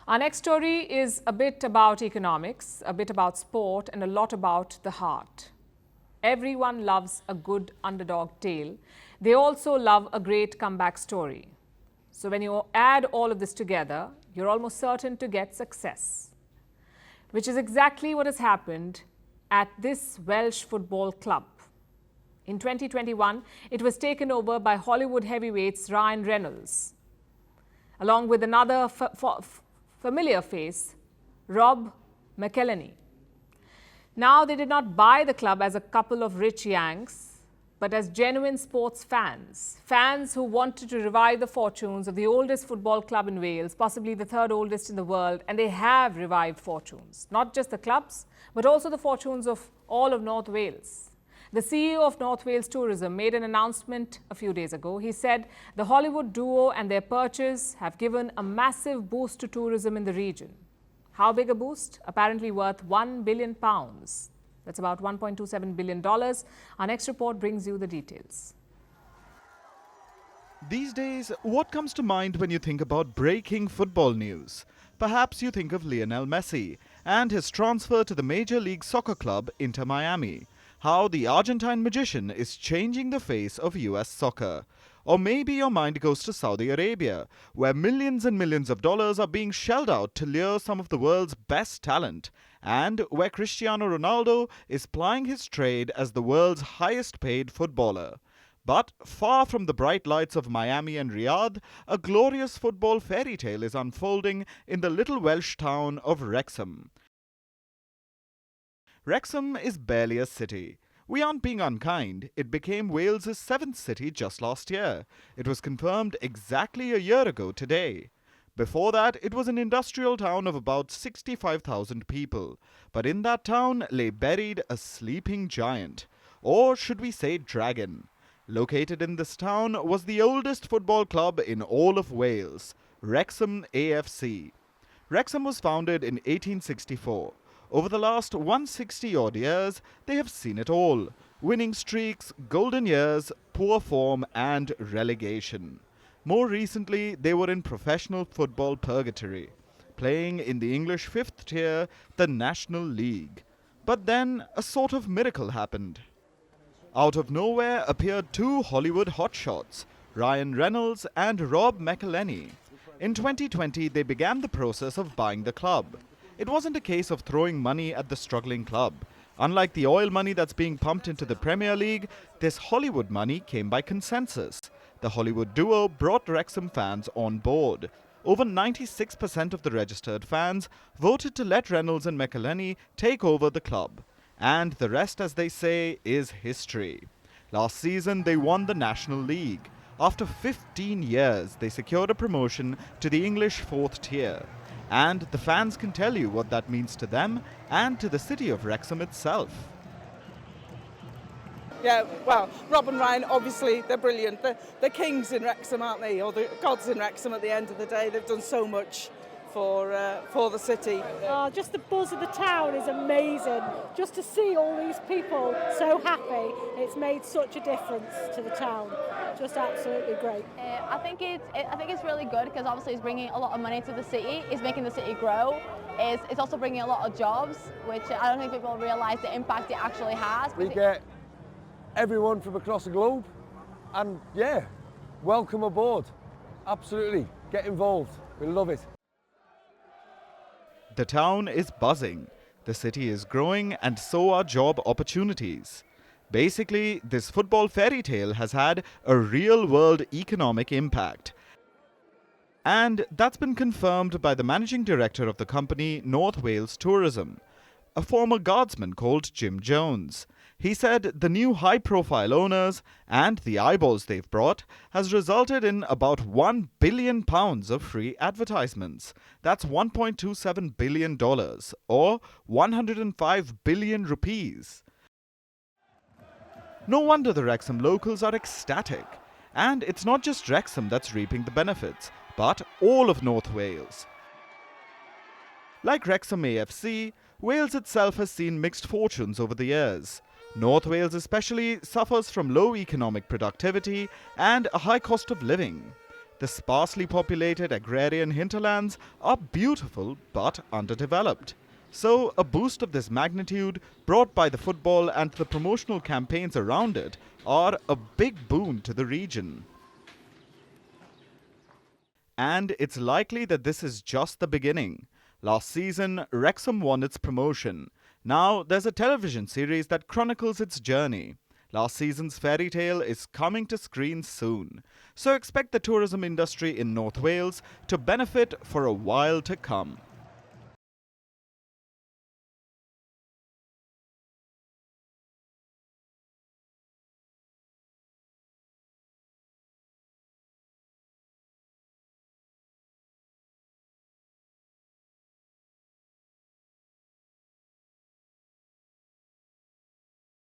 Our next story is a bit about economics, a bit about sport, and a lot about the heart. Everyone loves a good underdog tale. They also love a great comeback story. So when you add all of this together, you're almost certain to get success, which is exactly what has happened at this Welsh football club. In 2021, it was taken over by Hollywood heavyweights Reynolds, along with another familiar face, McElhenney. Now, they did not buy the club as a couple of rich Yanks, but as genuine sports fans who wanted to revive the fortunes of the oldest football club in Wales, possibly the third oldest in the world, and they have revived fortunes, not just the clubs, but also the fortunes of all of North Wales. The CEO of North Wales Tourism made an announcement a few days ago. He said the Hollywood duo and their purchase have given a massive boost to tourism in the region. How big a boost? Apparently worth £1 billion. That's about $1.27 billion. Our next report brings you the details. These days, what comes to mind when you think about breaking football news? Perhaps you think of Lionel Messi and his transfer to the Major League Soccer club Inter Miami. How the Argentine magician is changing the face of US soccer. Or maybe your mind goes to Saudi Arabia, where millions and millions of dollars are being shelled out to lure some of the world's best talent, and where Cristiano Ronaldo is plying his trade as the world's highest paid footballer. But far from the bright lights of Miami and Riyadh, a glorious football fairy tale is unfolding in the little Welsh town of Wrexham. Wrexham is barely a city. We aren't being unkind. It became Wales's 7th city just last year. It was confirmed exactly a year ago today. Before that, it was an industrial town of about 65,000 people. But in that town lay buried a sleeping giant. Or should we say dragon? Located in this town was the oldest football club in all of Wales, Wrexham AFC. Wrexham was founded in 1864. Over the last 160-odd years, they have seen it all. Winning streaks, golden years, poor form and relegation. More recently, they were in professional football purgatory, playing in the English 5th tier, the National League. But then, a sort of miracle happened. Out of nowhere appeared two Hollywood hotshots, Reynolds and McElhenney. In 2020, they began the process of buying the club. It wasn't a case of throwing money at the struggling club. Unlike the oil money that's being pumped into the Premier League, this Hollywood money came by consensus. The Hollywood duo brought Wrexham fans on board. Over 96% of the registered fans voted to let Reynolds and McElhenney take over the club. And the rest, as they say, is history. Last season, they won the National League. After 15 years, they secured a promotion to the English 4th tier. And the fans can tell you what that means to them and to the city of Wrexham itself. Yeah, well, Rob and Ryan, obviously, they're brilliant. They're kings in Wrexham, aren't they? Or the gods in Wrexham at the end of the day. They've done so much for the city. Oh, just the buzz of the town is amazing. Just to see all these people so happy, it's made such a difference to the town. Just absolutely great. I think it's really good because obviously it's bringing a lot of money to the city. It's making the city grow. It's also bringing a lot of jobs, which I don't think people realise the impact it actually has. We get everyone from across the globe, and yeah, welcome aboard. Absolutely, get involved. We love it. The town is buzzing, the city is growing, and so are job opportunities. Basically, this football fairy tale has had a real-world economic impact. And that's been confirmed by the managing director of the company, North Wales Tourism, a former guardsman called Jim Jones. He said the new high-profile owners and the eyeballs they've brought has resulted in about £1 billion of free advertisements. That's $1.27 billion, or 105 billion rupees. No wonder the Wrexham locals are ecstatic. And it's not just Wrexham that's reaping the benefits, but all of North Wales. Like Wrexham AFC, Wales itself has seen mixed fortunes over the years. North Wales especially suffers from low economic productivity and a high cost of living. The sparsely populated agrarian hinterlands are beautiful but underdeveloped. So, a boost of this magnitude, brought by the football and the promotional campaigns around it, are a big boon to the region. And it's likely that this is just the beginning. Last season, Wrexham won its promotion. Now, there's a television series that chronicles its journey. Last season's fairy tale is coming to screens soon. So expect the tourism industry in North Wales to benefit for a while to come.